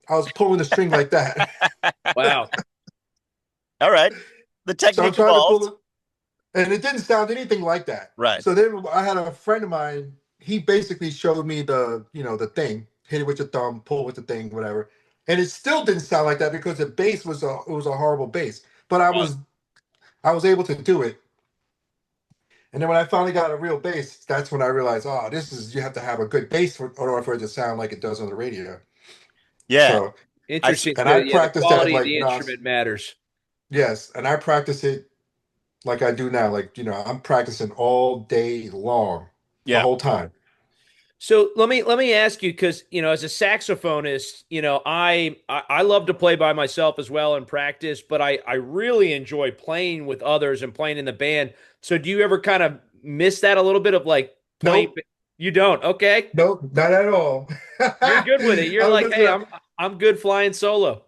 [SPEAKER 3] I was pulling the string like that.
[SPEAKER 1] Wow.
[SPEAKER 2] All right. The
[SPEAKER 3] So I'm
[SPEAKER 2] technique
[SPEAKER 3] trying to
[SPEAKER 2] evolved.
[SPEAKER 3] pull it, and it didn't sound anything like that.
[SPEAKER 2] Right.
[SPEAKER 3] So then I had a friend of mine. He basically showed me the thing, hit it with your thumb, pull with the thing, whatever, and it still didn't sound like that because the bass was a horrible bass. But
[SPEAKER 2] Right.
[SPEAKER 3] I was able to do it. And then when I finally got a real bass, that's when I realized, oh, you have to have a good bass in order for it to sound like it does on the radio.
[SPEAKER 2] Yeah.
[SPEAKER 3] So,
[SPEAKER 1] Interesting.
[SPEAKER 3] and
[SPEAKER 1] So,
[SPEAKER 3] I
[SPEAKER 1] yeah, the
[SPEAKER 3] practiced that
[SPEAKER 1] quality of
[SPEAKER 3] like
[SPEAKER 1] the
[SPEAKER 3] no,
[SPEAKER 1] instrument matters.
[SPEAKER 3] yes, and I practice it like I do now. Like, I'm practicing all day long, the
[SPEAKER 2] Yeah.
[SPEAKER 3] whole time.
[SPEAKER 1] So let me ask you because as a saxophonist, I love to play by myself as well and practice, but I really enjoy playing with others and playing in the band. So do you ever kind of miss that a little bit of like playing?
[SPEAKER 3] Nope,
[SPEAKER 1] You don't, okay?
[SPEAKER 3] nope, not at all.
[SPEAKER 1] You're good with it. You're
[SPEAKER 3] I was
[SPEAKER 1] like,
[SPEAKER 3] just
[SPEAKER 1] hey,
[SPEAKER 3] like,
[SPEAKER 1] I'm good flying solo.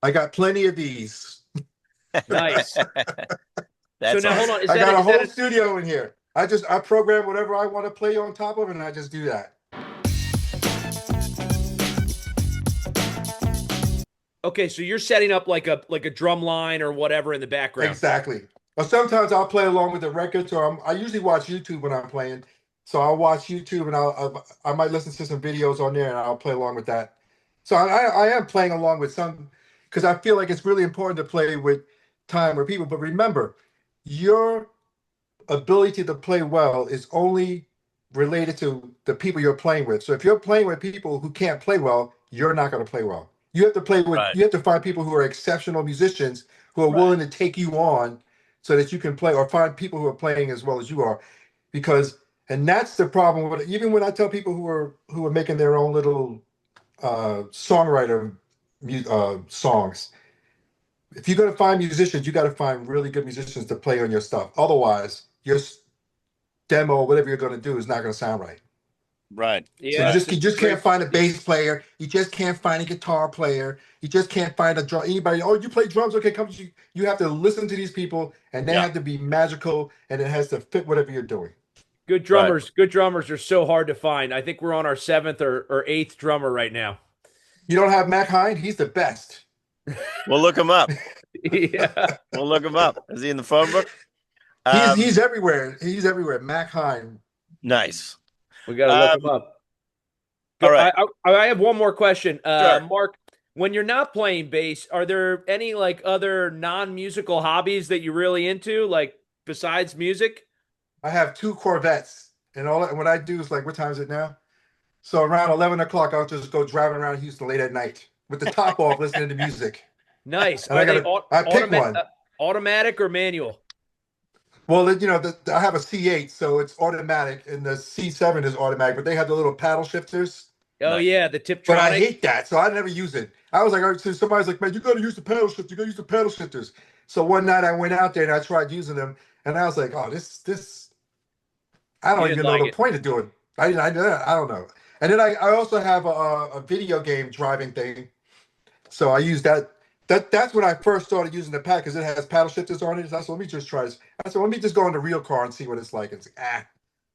[SPEAKER 3] I got plenty of these.
[SPEAKER 1] Nice. So
[SPEAKER 2] That's
[SPEAKER 1] now hold
[SPEAKER 2] awesome.
[SPEAKER 1] on. Is
[SPEAKER 3] I
[SPEAKER 1] that
[SPEAKER 3] got a
[SPEAKER 1] is that
[SPEAKER 3] whole studio in here. I program whatever I want to play on top of it, and I just do that.
[SPEAKER 1] okay? So you're setting up like a drum line or whatever in the background.
[SPEAKER 3] Exactly. But sometimes I'll play along with the records, or I usually watch YouTube when I'm playing. So I'll watch YouTube, and I might listen to some videos on there, and I'll play along with that. So I am playing along with some, because I feel like it's really important to play with time or people. But remember, your ability to play well is only related to the people you're playing with. So if you're playing with people who can't play well, you're not going to play well.
[SPEAKER 2] Right.
[SPEAKER 3] You have to find people who are exceptional musicians who are
[SPEAKER 2] Right.
[SPEAKER 3] willing to take you on so that you can play, or find people who are playing as well as you are. Because and that's the problem with it. Even when I tell people who are making their own little songwriter songs, if you're going to find musicians, you got to find really good musicians to play on your stuff. Otherwise, your demo, whatever you're going to do, is not going to sound right.
[SPEAKER 2] Right.
[SPEAKER 3] So
[SPEAKER 1] Yeah,
[SPEAKER 2] Right.
[SPEAKER 3] you just can't find a bass player. You just can't find a guitar player. You just can't find a drum. Anybody? Oh, you play drums? Okay, come. You have to listen to these people, and they
[SPEAKER 2] Yeah.
[SPEAKER 3] have to be magical, and it has to fit whatever you're doing.
[SPEAKER 1] good
[SPEAKER 2] Right.
[SPEAKER 1] drummers. Good drummers are so hard to find. I think we're on our seventh or eighth drummer right now.
[SPEAKER 3] You don't have Mac Hine? He's the best.
[SPEAKER 2] We'll look him up.
[SPEAKER 1] Yeah,
[SPEAKER 2] We'll look him up. Is he in the phone book?
[SPEAKER 3] He's everywhere. He's everywhere. Mac Hine.
[SPEAKER 2] Nice.
[SPEAKER 1] we got to look him up.
[SPEAKER 2] All right.
[SPEAKER 1] I have one more question,
[SPEAKER 2] Sure.
[SPEAKER 1] Mark. When you're not playing bass, are there any like other non-musical hobbies that you're really into, like besides music?
[SPEAKER 3] I have two Corvettes, and what I do is like, what time is it now? So around 11 o'clock, I'll just go driving around Houston late at night with the top off, listening to music.
[SPEAKER 1] Nice.
[SPEAKER 3] And
[SPEAKER 1] Are they
[SPEAKER 3] I pick one.
[SPEAKER 1] automatic or manual?
[SPEAKER 3] Well, I have a C8, so it's automatic, and the C7 is automatic, but they have the little paddle shifters.
[SPEAKER 1] Oh
[SPEAKER 2] Nice.
[SPEAKER 1] yeah, the
[SPEAKER 3] But I
[SPEAKER 1] Tiptronic.
[SPEAKER 3] hate that, so I never use it. I was like, all right, so somebody's like, man, you got to use the paddle shifters. You got to use the paddle shifters. So one night I went out there and I tried using them, and I was like, oh, this, I
[SPEAKER 1] You
[SPEAKER 3] don't
[SPEAKER 1] didn't
[SPEAKER 3] even know
[SPEAKER 1] like
[SPEAKER 3] the
[SPEAKER 1] it.
[SPEAKER 3] point of doing. I don't know. And then I also have a video game driving thing, so I use that. That's when I first started using the pad because it has paddle shifters on it. So I said, let me just try this. I said, let me just go in the real car and see what it's like. It's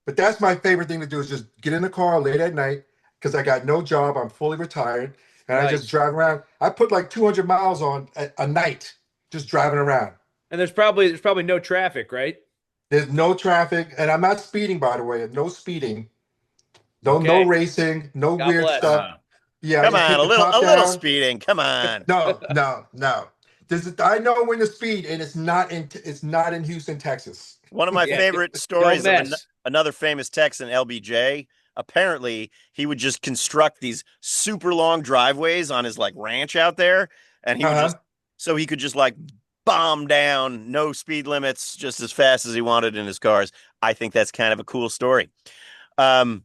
[SPEAKER 3] But that's my favorite thing to do is just get in the car late at night because I got no job. I'm fully retired, and I
[SPEAKER 1] Nice.
[SPEAKER 3] just drive around. I put like 200 miles on a night just driving around.
[SPEAKER 1] And there's probably no traffic, right?
[SPEAKER 3] There's no traffic, and I'm not speeding, by the way. No speeding, no
[SPEAKER 1] Okay.
[SPEAKER 3] racing, no
[SPEAKER 1] God
[SPEAKER 3] weird
[SPEAKER 1] bless.
[SPEAKER 3] stuff. Yeah, I
[SPEAKER 2] Come
[SPEAKER 3] just
[SPEAKER 2] on,
[SPEAKER 3] take
[SPEAKER 2] a
[SPEAKER 3] the
[SPEAKER 2] little
[SPEAKER 3] top
[SPEAKER 2] a little
[SPEAKER 3] down.
[SPEAKER 2] speeding. Come on.
[SPEAKER 3] No. I know when to speed, and it's not in Houston, Texas.
[SPEAKER 2] One of my
[SPEAKER 1] Yeah,
[SPEAKER 2] favorite
[SPEAKER 1] don't
[SPEAKER 2] stories of
[SPEAKER 1] mess.
[SPEAKER 2] another famous Texan, LBJ. Apparently, he would just construct these super long driveways on his like ranch out there, and he would
[SPEAKER 3] Uh-huh.
[SPEAKER 2] just so he could just like bomb down, no speed limits, just as fast as he wanted in his cars. I think that's kind of a cool story. Um,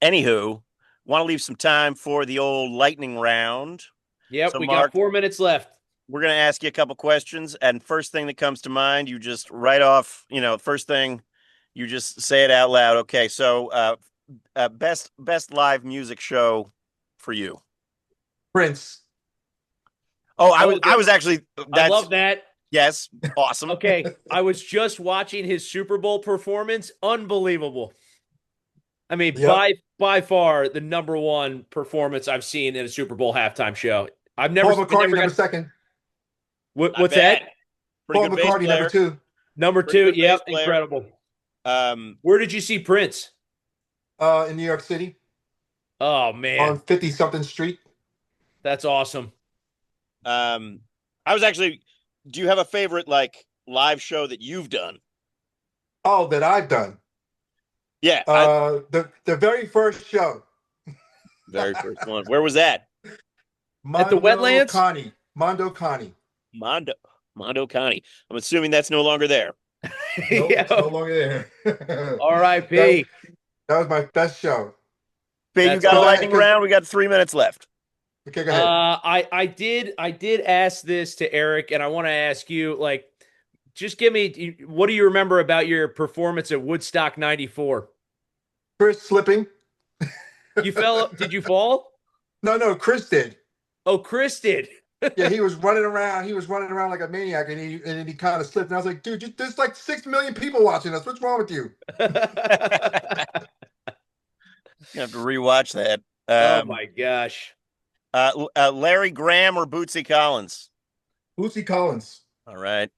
[SPEAKER 2] Anywho, want to leave some time for the old lightning round.
[SPEAKER 1] Yep,
[SPEAKER 2] So,
[SPEAKER 1] we
[SPEAKER 2] Mark,
[SPEAKER 1] got 4 minutes left.
[SPEAKER 2] we're going to ask you a couple questions, and first thing that comes to mind, you just write off, first thing, you just say it out loud. Okay, so best live music show for you.
[SPEAKER 3] Prince.
[SPEAKER 2] Oh,
[SPEAKER 1] Oh,
[SPEAKER 2] I was actually
[SPEAKER 1] I love that.
[SPEAKER 2] yes, awesome.
[SPEAKER 1] Okay, I was just watching his Super Bowl performance. Unbelievable. I mean,
[SPEAKER 3] Yep.
[SPEAKER 1] by far the number one performance I've seen in a Super Bowl halftime show. I've
[SPEAKER 3] Paul
[SPEAKER 1] never
[SPEAKER 3] McCartney,
[SPEAKER 1] never
[SPEAKER 3] number
[SPEAKER 1] got
[SPEAKER 3] second.
[SPEAKER 2] Not
[SPEAKER 1] what's
[SPEAKER 2] bad.
[SPEAKER 1] that?
[SPEAKER 2] Pretty
[SPEAKER 3] Paul
[SPEAKER 2] good bass
[SPEAKER 3] McCartney, number
[SPEAKER 2] player.
[SPEAKER 3] two.
[SPEAKER 1] Number
[SPEAKER 2] Pretty
[SPEAKER 1] two.
[SPEAKER 2] good
[SPEAKER 1] Yep,
[SPEAKER 2] bass player.
[SPEAKER 1] incredible.
[SPEAKER 2] Um,
[SPEAKER 1] Where did you see Prince?
[SPEAKER 3] In New York City
[SPEAKER 1] Oh man,
[SPEAKER 3] on 50 something street.
[SPEAKER 1] that's awesome.
[SPEAKER 2] I was actually. Do you have a favorite like live show that you've done?
[SPEAKER 3] Oh, that I've done.
[SPEAKER 2] Yeah,
[SPEAKER 3] The very first show.
[SPEAKER 2] very first one. Where was that?
[SPEAKER 1] At the Wetlands?
[SPEAKER 3] Mondo Connie.
[SPEAKER 2] Mondo County. I'm assuming that's no longer there.
[SPEAKER 3] Nope,
[SPEAKER 1] Yeah.
[SPEAKER 3] it's no longer there.
[SPEAKER 1] R.I.P.
[SPEAKER 3] That was my best show.
[SPEAKER 2] But you
[SPEAKER 1] That's
[SPEAKER 2] got a
[SPEAKER 1] cool.
[SPEAKER 2] lightning round. We got 3 minutes left.
[SPEAKER 3] Okay, go ahead.
[SPEAKER 1] I did ask this to Eric, and I want to ask you, like, just give me what do you remember about your performance at Woodstock '94?
[SPEAKER 3] Chris slipping.
[SPEAKER 1] You fell? Did you fall?
[SPEAKER 3] No, Chris did.
[SPEAKER 1] Oh, Chris did.
[SPEAKER 3] Yeah, he was running around. He was running around like a maniac, and then he kind of slipped. And I was like, dude, there's like 6 million people watching us. What's wrong with you?
[SPEAKER 2] You have to rewatch that.
[SPEAKER 1] Oh my gosh.
[SPEAKER 2] Larry Graham or Bootsy Collins?
[SPEAKER 3] Bootsy Collins.
[SPEAKER 2] All right.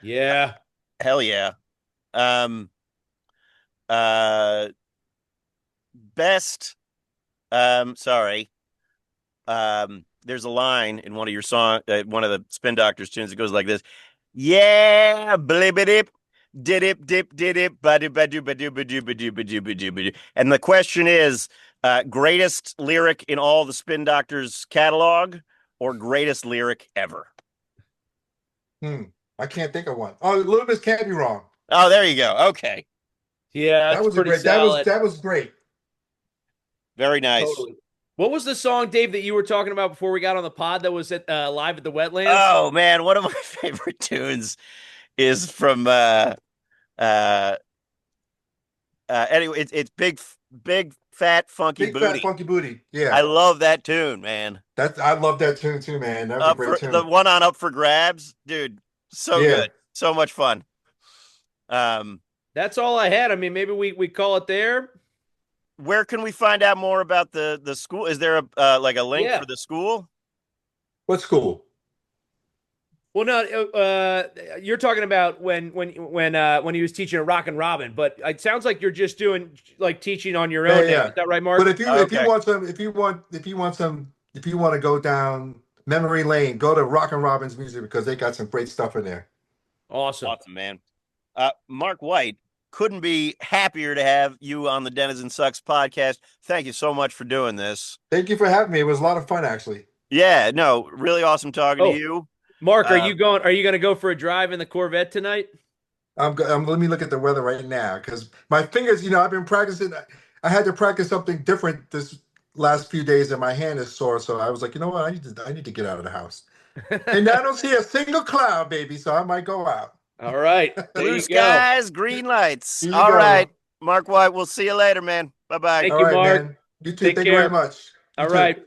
[SPEAKER 1] Yeah.
[SPEAKER 2] Hell yeah. Best. Sorry. There's a line in one of your one of the Spin Doctors tunes that goes like this. Yeah, blibbidip, didip, dip, didip, badu, badu, badu, badu, badu, badu, badu, badu. And the question is, greatest lyric in all the Spin Doctors catalog or greatest lyric ever?
[SPEAKER 3] I can't think of one. Oh, Little Miss Can't Be Wrong.
[SPEAKER 2] Oh, there you go. Okay.
[SPEAKER 1] Yeah,
[SPEAKER 3] That was
[SPEAKER 1] pretty
[SPEAKER 3] great.
[SPEAKER 1] solid.
[SPEAKER 3] That was great.
[SPEAKER 2] Very nice.
[SPEAKER 1] Totally. What was the song, Dave, that you were talking about before we got on the pod that was at live at the Wetlands?
[SPEAKER 2] Oh man, one of my favorite tunes is from anyway, it's big fat funky
[SPEAKER 3] Big
[SPEAKER 2] booty.
[SPEAKER 3] Fat Funky Booty. Yeah.
[SPEAKER 2] I love that tune, man.
[SPEAKER 3] I love that tune too, man. That was a great tune.
[SPEAKER 2] The one on Up for Grabs, dude. So good. So much fun.
[SPEAKER 1] That's all I had. I mean, maybe we call it there.
[SPEAKER 2] Where can we find out more about the school? Is there a like a link for the school?
[SPEAKER 3] What school?
[SPEAKER 1] Well, no, you're talking about when he was teaching at Rockin' Robin, but it sounds like you're just doing like teaching on your own.
[SPEAKER 3] Yeah.
[SPEAKER 1] Now. Is that right, Mark?
[SPEAKER 3] But if you want to go down memory lane, go to Rockin' Robin's music because they got some great stuff in there.
[SPEAKER 1] Awesome,
[SPEAKER 2] man. Mark White, couldn't be happier to have you on the Denizen Sucks podcast. Thank you so much for doing this.
[SPEAKER 3] Thank you for having me. It was a lot of fun, actually.
[SPEAKER 2] Yeah, no, really awesome talking to you.
[SPEAKER 1] Mark, are you going to go for a drive in the Corvette tonight?
[SPEAKER 3] Let me look at the weather right now because my fingers, I've been practicing. I had to practice something different this last few days and my hand is sore. So I was like, you know what? I need to get out of the house. And I don't see a single cloud, baby. So I might go out.
[SPEAKER 1] All right.
[SPEAKER 2] Blue skies, green lights.
[SPEAKER 3] All
[SPEAKER 2] right. Mark White, we'll see you later, man. Bye-bye.
[SPEAKER 1] Thank you, Mark.
[SPEAKER 3] Man. You too. Thank you very much.
[SPEAKER 1] All right.